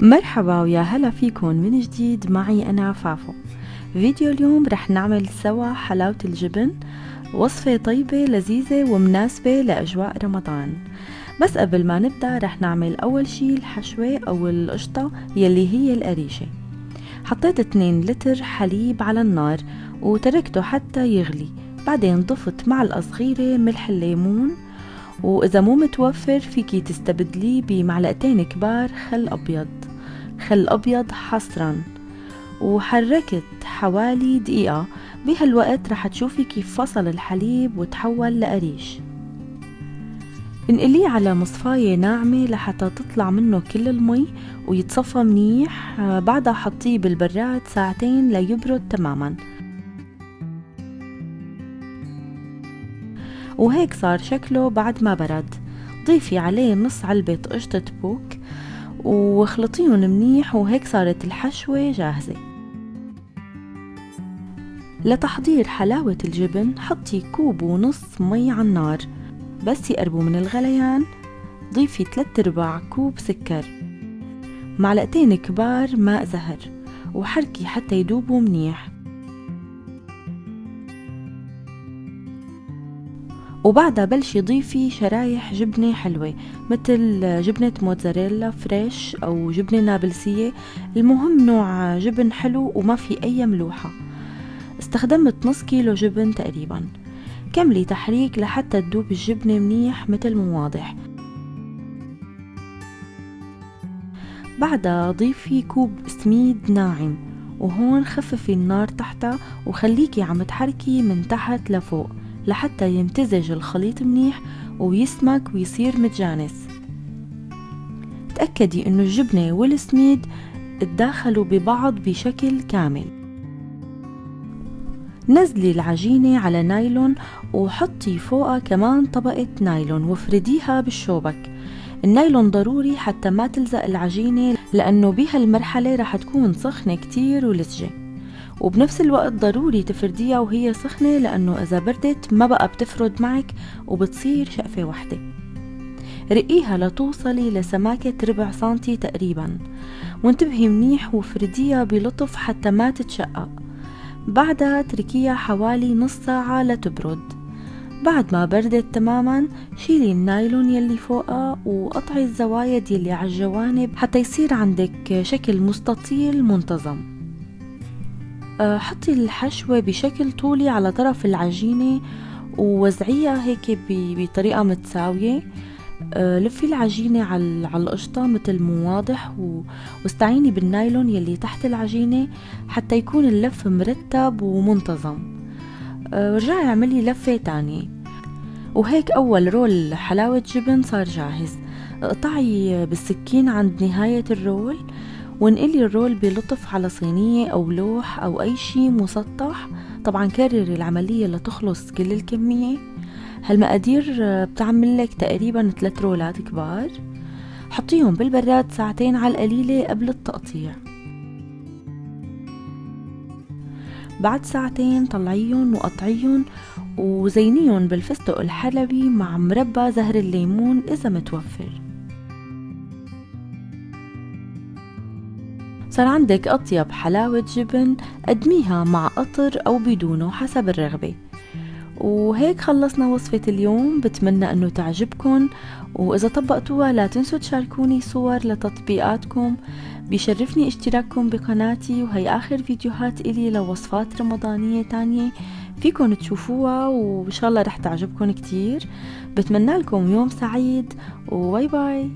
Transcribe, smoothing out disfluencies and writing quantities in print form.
مرحبا ويا هلا فيكن من جديد. معي أنا فافو. فيديو اليوم رح نعمل سوا حلاوة الجبن، وصفة طيبة لذيذة ومناسبة لأجواء رمضان. بس قبل ما نبدأ رح نعمل أول شي الحشوة أو القشطة يلي هي القريشة. حطيت 2 لتر حليب على النار وتركته حتى يغلي، بعدين ضفت معلقة صغيرة ملح الليمون، وإذا مو متوفر فيكي تستبدليه بمعلقتين كبار خل أبيض حصرا، وحركت حوالي دقيقة. بهالوقت رح تشوفي كيف فصل الحليب وتحول لقريش. انقليه على مصفاية ناعمة لحتى تطلع منه كل المي ويتصفى منيح. بعدها حطيه بالبراد 2 ساعات ليبرد تماما. وهيك صار شكله بعد ما برد. ضيفي عليه نص علبة قشطة بوك واخلطيهم منيح، وهيك صارت الحشوة جاهزة. لتحضير حلاوة الجبن حطي 1.5 كوب مي على النار، بس يقربوا من الغليان ضيفي 3/4 كوب سكر، 2 معلقة كبار ماء زهر، وحركي حتى يدوبوا منيح. وبعدها بلشي ضيفي شرايح جبنة حلوة مثل جبنة موتزاريلا فريش أو جبنة نابلسية، المهم نوع جبن حلو وما في أي ملوحة. استخدمت نص كيلو جبن تقريبا. كملي تحريك لحتى تدوب الجبنة منيح مثل ما واضح. بعدها ضيفي كوب سميد ناعم، وهون خففي النار تحتها وخليكي عم تحركي من تحت لفوق لحتى يمتزج الخليط منيح ويسمك ويصير متجانس. تأكدي انه الجبنة والسميد اتداخلوا ببعض بشكل كامل. نزلي العجينة على نايلون وحطي فوقها كمان طبقة نايلون وافرديها بالشوبك. النايلون ضروري حتى ما تلزق العجينة، لأنه بهالمرحلة رح تكون سخنة كتير ولزجة، وبنفس الوقت ضروري تفرديها وهي سخنة، لأنه إذا بردت ما بقى بتفرد معك وبتصير شقفة واحدة. رقيها لتوصلي لسماكة 1/4 سنتي تقريبا، وانتبهي منيح وفرديها بلطف حتى ما تتشقق. بعدها تركيها حوالي نص ساعة لتبرد. بعد ما بردت تماما شيلي النايلون يلي فوقها وقطعي الزوايد يلي على الجوانب حتى يصير عندك شكل مستطيل منتظم. حطي الحشوة بشكل طولي على طرف العجينة ووزعيها هيك بطريقة متساوية. لفي العجينة على القشطة مثل ما واضح، واستعيني بالنايلون يلي تحت العجينة حتى يكون اللف مرتب ومنتظم. ورجعي اعملي لفة تانية. وهيك أول رول حلاوة جبن صار جاهز. اقطعي بالسكين عند نهاية الرول وانقلي الرول بلطف على صينية أو لوح أو أي شي مسطح. طبعا كرري العملية لتخلص كل الكمية. هالمقادير بتعملك تقريبا 3 رولات كبار. حطيهم بالبراد 2 ساعات على القليلة قبل التقطيع. بعد 2 ساعات طلعيهم وقطعيهم وزينيهم بالفستق الحلبي مع مربى زهر الليمون إذا متوفر. صار عندك أطيب حلاوة جبن، قدميها مع قطر أو بدونه حسب الرغبة. وهيك خلصنا وصفة اليوم. بتمنى أنه تعجبكن، وإذا طبقتوها لا تنسوا تشاركوني صور لتطبيقاتكم. بيشرفني اشتراككم بقناتي، وهي آخر فيديوهات إلي لوصفات رمضانية تانية فيكن تشوفوها، وإن شاء الله رح تعجبكن كتير. بتمنى لكم يوم سعيد، وباي باي.